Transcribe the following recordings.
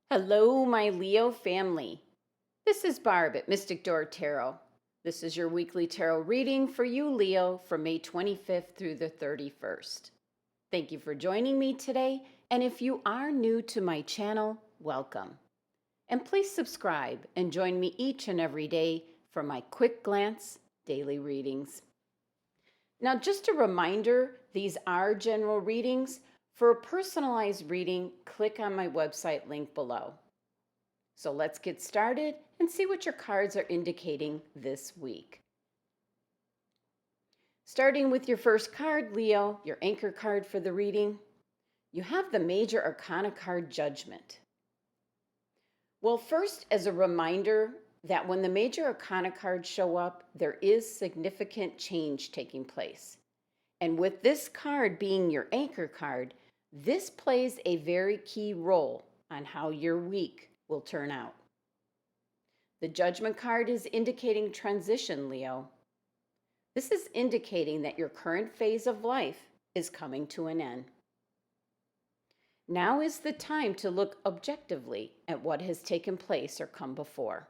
Hello, my Leo family. This is Barb at Mystic Door Tarot. This is your weekly tarot reading for you, Leo, from May 25th through the 31st. Thank you for joining me today, and if you are new to my channel, welcome. And please subscribe and join me each and every day for my quick glance daily readings. Now, just a reminder, these are general readings. For a personalized reading, click on my website link below. So let's get started and see what your cards are indicating this week. Starting with your first card, Leo, your anchor card for the reading, you have the Major Arcana card, Judgment. Well, first, as a reminder that when the Major Arcana cards show up, there is significant change taking place. And with this card being your anchor card, this plays a very key role on how your week will turn out. The Judgment card is indicating transition, Leo. This is indicating that your current phase of life is coming to an end. Now is the time to look objectively at what has taken place or come before.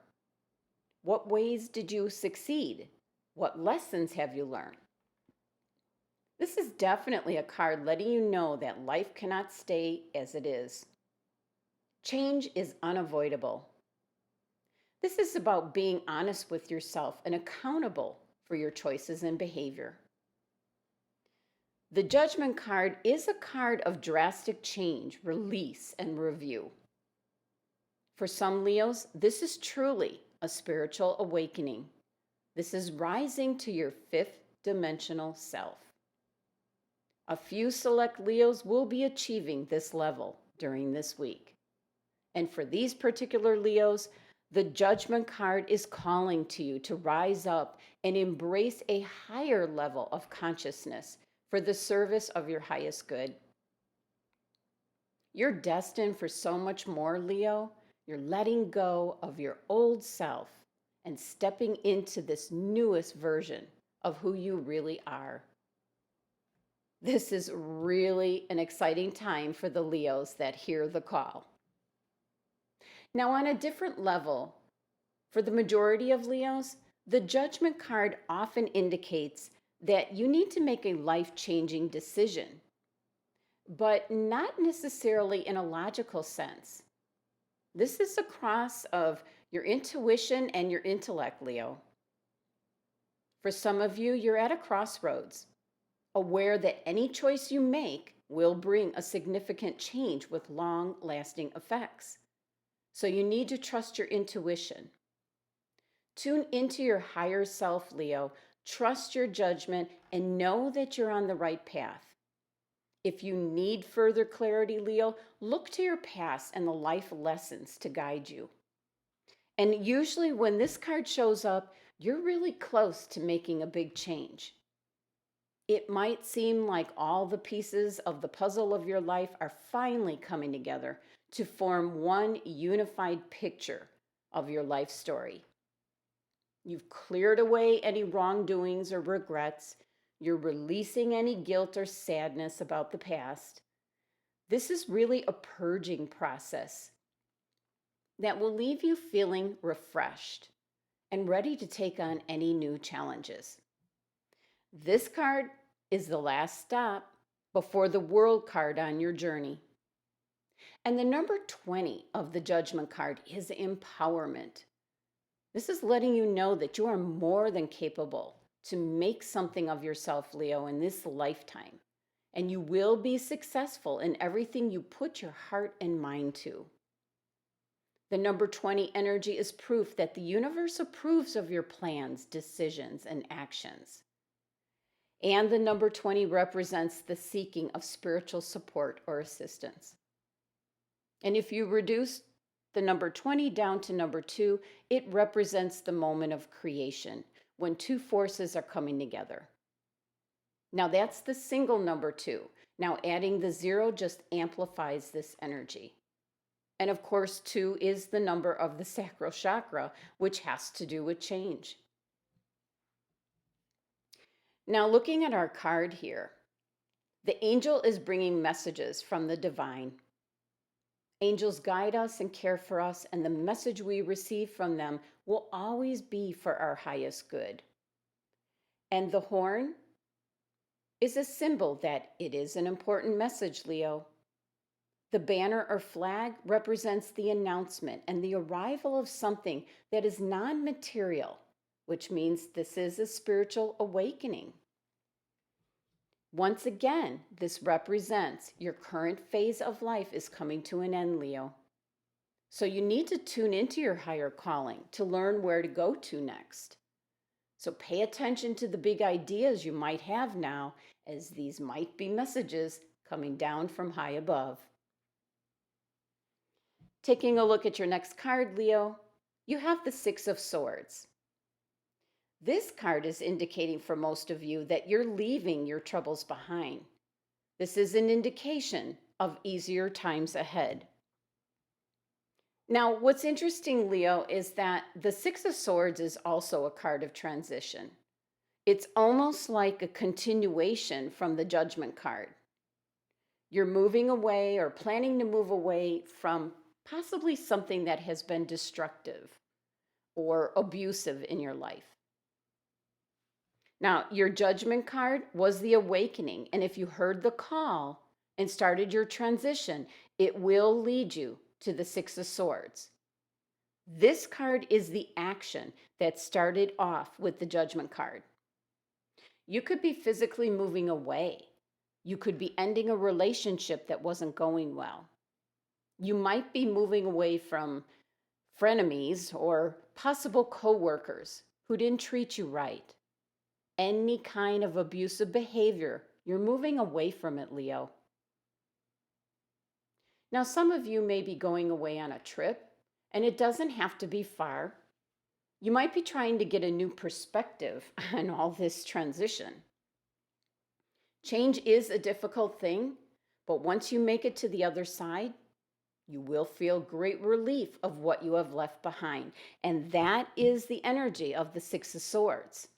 What ways did you succeed? What lessons have you learned? This is definitely a card letting you know that life cannot stay as it is. Change is unavoidable. This is about being honest with yourself and accountable for your choices and behavior. The Judgment card is a card of drastic change, release, and review. For some Leos, this is truly a spiritual awakening. This is rising to your fifth dimensional self. A few select Leos will be achieving this level during this week. And for these particular Leos, the Judgment card is calling to you to rise up and embrace a higher level of consciousness for the service of your highest good. You're destined for so much more, Leo. You're letting go of your old self and stepping into this newest version of who you really are. This is really an exciting time for the Leos that hear the call. Now, on a different level, for the majority of Leos, the Judgment card often indicates that you need to make a life-changing decision, but not necessarily in a logical sense. This is a cross of your intuition and your intellect, Leo. For some of you, you're at a crossroads, aware that any choice you make will bring a significant change with long-lasting effects. So you need to trust your intuition. Tune into your higher self, Leo. Trust your judgment and know that you're on the right path. If you need further clarity, Leo, look to your past and the life lessons to guide you. And usually when this card shows up, you're really close to making a big change. It might seem like all the pieces of the puzzle of your life are finally coming together to form one unified picture of your life story. You've cleared away any wrongdoings or regrets. You're releasing any guilt or sadness about the past. This is really a purging process that will leave you feeling refreshed and ready to take on any new challenges. This card is the last stop before the World card on your journey. And the number 20 of the Judgment card is empowerment. This is letting you know that you are more than capable to make something of yourself, Leo, in this lifetime. And you will be successful in everything you put your heart and mind to. The number 20 energy is proof that the universe approves of your plans, decisions, and actions. And the number 20 represents the seeking of spiritual support or assistance. And if you reduce the number 20 down to number 2, it represents the moment of creation, when two forces are coming together. Now that's the single number 2. Now adding the 0 just amplifies this energy. And of course, 2 is the number of the sacral chakra, which has to do with change. Now, looking at our card here, the angel is bringing messages from the divine. Angels guide us and care for us, and the message we receive from them will always be for our highest good. And the horn is a symbol that it is an important message, Leo. The banner or flag represents the announcement and the arrival of something that is non material, which means this is a spiritual awakening. Once again, this represents your current phase of life is coming to an end, Leo. So you need to tune into your higher calling to learn where to go to next. So pay attention to the big ideas you might have now, as these might be messages coming down from high above. Taking a look at your next card, Leo, you have the Six of Swords. This card is indicating for most of you that you're leaving your troubles behind. This is an indication of easier times ahead. Now, what's interesting, Leo, is that the Six of Swords is also a card of transition. It's almost like a continuation from the Judgment card. You're moving away or planning to move away from possibly something that has been destructive or abusive in your life. Now, your Judgment card was the awakening, and if you heard the call and started your transition, it will lead you to the Six of Swords. This card is the action that started off with the Judgment card. You could be physically moving away. You could be ending a relationship that wasn't going well. You might be moving away from frenemies or possible coworkers who didn't treat you right. Any kind of abusive behavior, you're moving away from it, Leo. Now, some of you may be going away on a trip, and it doesn't have to be far. You might be trying to get a new perspective on all this transition. Change is a difficult thing, but once you make it to the other side, you will feel great relief of what you have left behind. And that is the energy of the Six of Swords.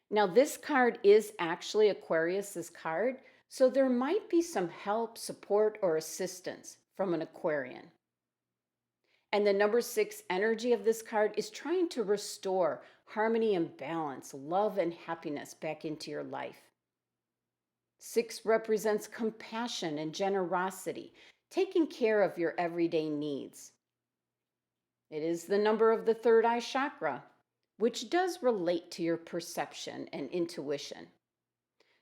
Now, this card is actually Aquarius's card, so there might be some help, support, or assistance from an Aquarian. And the number 6 energy of this card is trying to restore harmony and balance, love and happiness back into your life. 6 represents compassion and generosity, taking care of your everyday needs. It is the number of the third eye chakra, which does relate to your perception and intuition.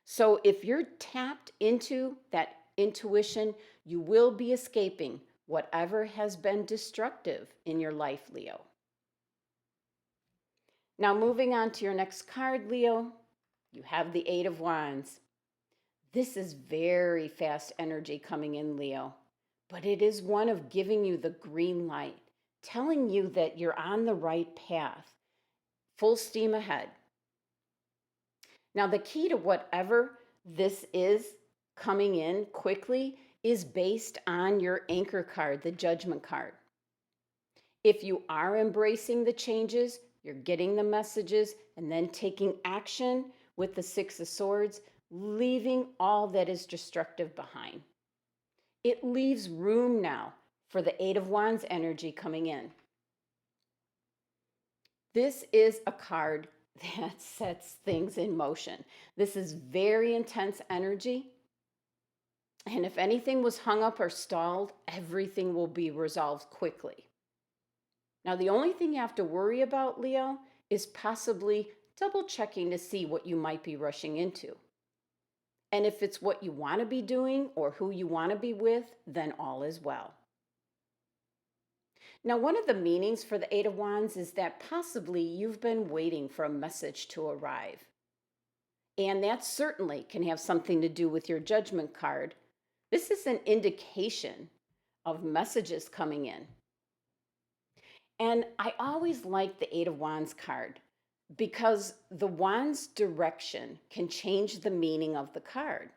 So if you're tapped into that intuition, you will be escaping whatever has been destructive in your life, Leo. Now, moving on to your next card, Leo, you have the Eight of Wands. This is very fast energy coming in, Leo, but it is one of giving you the green light, telling you that you're on the right path, full steam ahead. Now, the key to whatever this is coming in quickly is based on your anchor card, the Judgment card. If you are embracing the changes, you're getting the messages, and then taking action with the Six of Swords, leaving all that is destructive behind. It leaves room now for the Eight of Wands energy coming in. This is a card that sets things in motion. This is very intense energy. And if anything was hung up or stalled, everything will be resolved quickly. Now, the only thing you have to worry about, Leo, is possibly double checking to see what you might be rushing into. And if it's what you want to be doing or who you want to be with, then all is well. Now, one of the meanings for the Eight of Wands is that possibly you've been waiting for a message to arrive. And that certainly can have something to do with your Judgment card. This is an indication of messages coming in. And I always like the Eight of Wands card because the Wands direction can change the meaning of the card.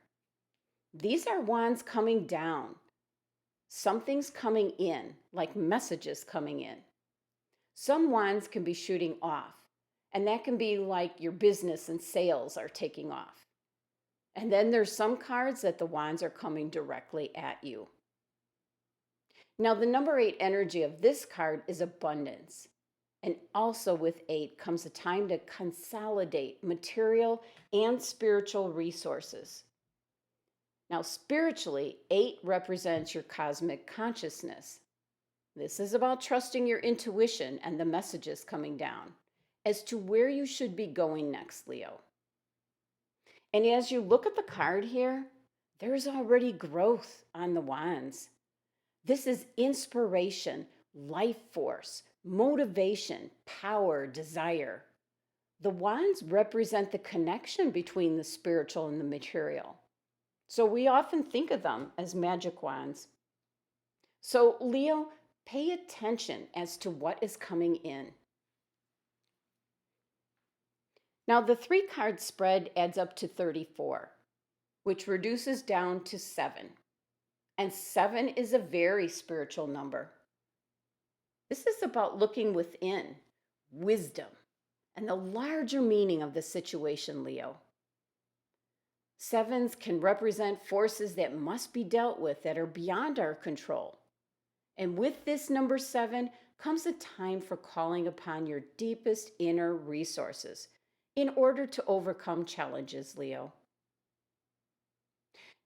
These are wands coming down. Something's coming in, like messages coming in. Some wands can be shooting off, and that can be like your business and sales are taking off. And then there's some cards that the wands are coming directly at you. Now, the number 8 energy of this card is abundance. And also with 8 comes a time to consolidate material and spiritual resources. Now, spiritually, 8 represents your cosmic consciousness. This is about trusting your intuition and the messages coming down as to where you should be going next, Leo. And as you look at the card here, there's already growth on the wands. This is inspiration, life force, motivation, power, desire. The wands represent the connection between the spiritual and the material. So we often think of them as magic wands. So, Leo, pay attention as to what is coming in. Now, the 3-card spread adds up to 34, which reduces down to 7. And 7 is a very spiritual number. This is about looking within, wisdom, and the larger meaning of the situation, Leo. 7s can represent forces that must be dealt with that are beyond our control. And with this number 7 comes a time for calling upon your deepest inner resources in order to overcome challenges, Leo.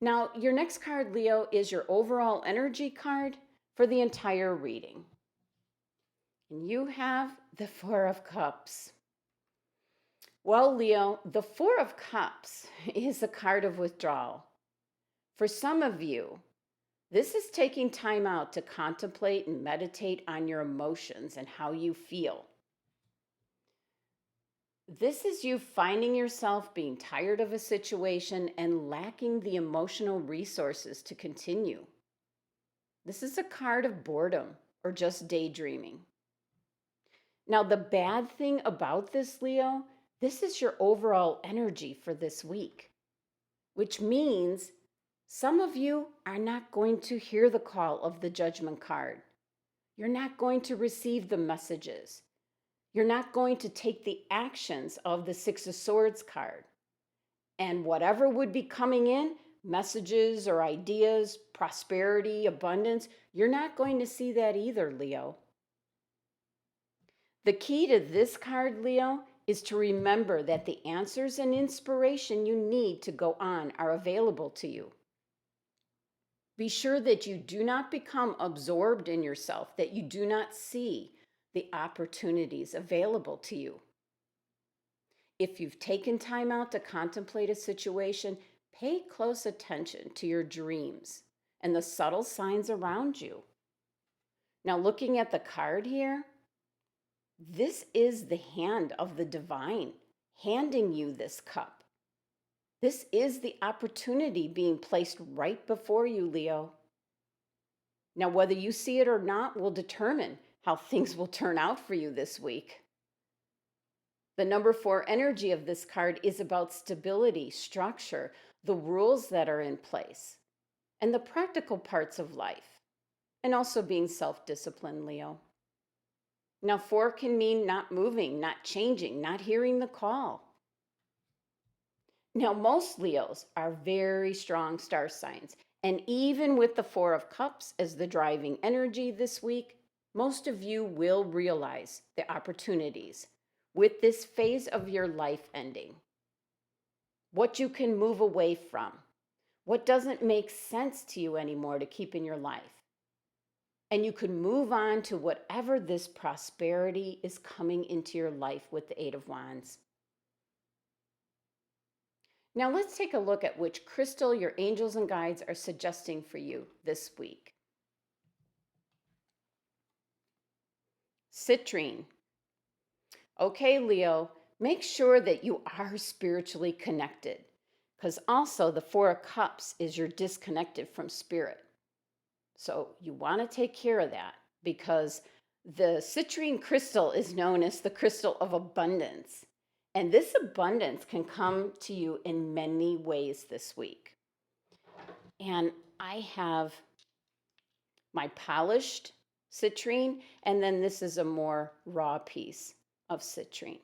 Now, your next card, Leo, is your overall energy card for the entire reading. And you have the 4 of Cups. Well, Leo, the 4 of Cups is a card of withdrawal. For some of you, this is taking time out to contemplate and meditate on your emotions and how you feel. This is you finding yourself being tired of a situation and lacking the emotional resources to continue. This is a card of boredom or just daydreaming. Now, the bad thing about this, Leo, this is your overall energy for this week, which means some of you are not going to hear the call of the Judgment card. You're not going to receive the messages. You're not going to take the actions of the 6 of Swords card. And whatever would be coming in, messages or ideas, prosperity, abundance, you're not going to see that either, Leo. The key to this card, Leo, is to remember that the answers and inspiration you need to go on are available to you. Be sure that you do not become absorbed in yourself, that you do not see the opportunities available to you. If you've taken time out to contemplate a situation, pay close attention to your dreams and the subtle signs around you. Now, looking at the card here, this is the hand of the divine handing you this cup. This is the opportunity being placed right before you, Leo. Now, whether you see it or not will determine how things will turn out for you this week. The number 4 energy of this card is about stability, structure, the rules that are in place, and the practical parts of life, and also being self-disciplined, Leo. Now, 4 can mean not moving, not changing, not hearing the call. Now, most Leos are very strong star signs, and even with the 4 of Cups as the driving energy this week, most of you will realize the opportunities with this phase of your life ending. What you can move away from, what doesn't make sense to you anymore to keep in your life. And you can move on to whatever this prosperity is coming into your life with the 8 of Wands. Now let's take a look at which crystal your angels and guides are suggesting for you this week. Citrine. Okay, Leo, make sure that you are spiritually connected, because also the 4 of Cups is you're disconnected from spirit. So you want to take care of that, because the citrine crystal is known as the crystal of abundance. And this abundance can come to you in many ways this week. And I have my polished citrine, and then this is a more raw piece of citrine.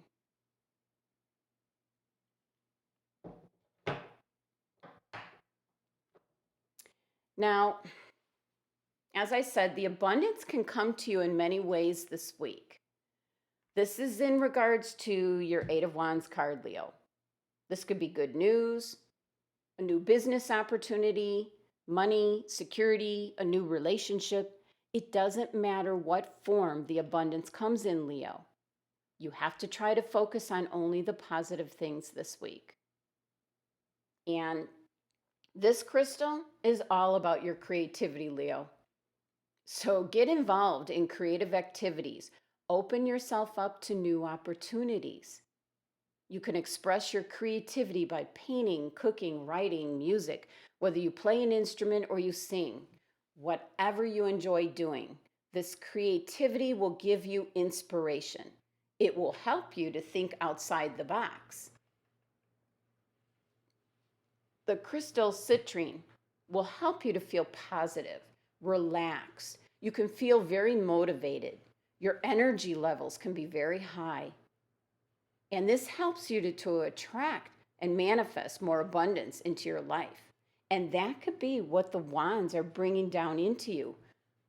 Now, As I said, the abundance can come to you in many ways this week. This is in regards to your Eight of Wands card, Leo. This could be good news, a new business opportunity, money, security, a new relationship. It doesn't matter what form the abundance comes in, Leo. You have to try to focus on only the positive things this week. And this crystal is all about your creativity, Leo. So get involved in creative activities. Open yourself up to new opportunities. You can express your creativity by painting, cooking, writing, music, whether you play an instrument or you sing. Whatever you enjoy doing, this creativity will give you inspiration. It will help you to think outside the box. The crystal CITRINE will help you to feel positive, relaxed. You can feel very motivated. Your energy levels can be very high. And this helps you to attract and manifest more abundance into your life. And that could be what the wands are bringing down into you,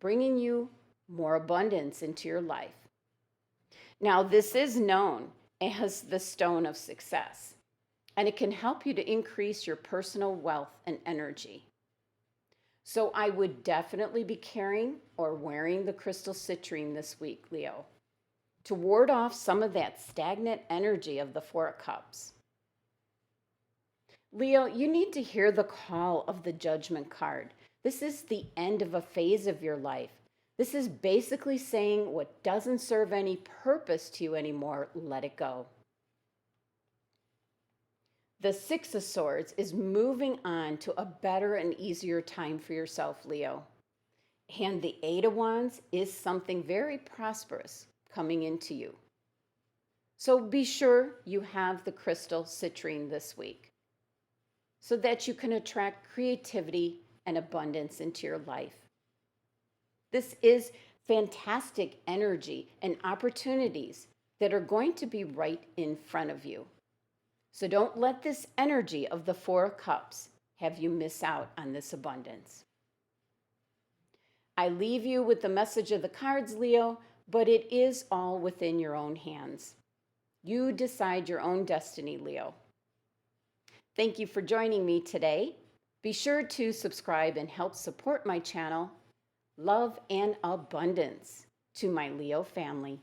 bringing you more abundance into your life. Now, this is known as the stone of success, and it can help you to increase your personal wealth and energy. So I would definitely be carrying or wearing the crystal citrine this week, Leo, to ward off some of that stagnant energy of the Four of Cups. Leo, you need to hear the call of the Judgment card. This is the end of a phase of your life. This is basically saying what doesn't serve any purpose to you anymore, let it go. The Six of Swords is moving on to a better and easier time for yourself, Leo. And the Eight of Wands is something very prosperous coming into you. So be sure you have the crystal citrine this week so that you can attract creativity and abundance into your life. This is fantastic energy and opportunities that are going to be right in front of you. So don't let this energy of the Four of Cups have you miss out on this abundance. I leave you with the message of the cards, Leo, but it is all within your own hands. You decide your own destiny, Leo. Thank you for joining me today. Be sure to subscribe and help support my channel. Love and abundance to my Leo family.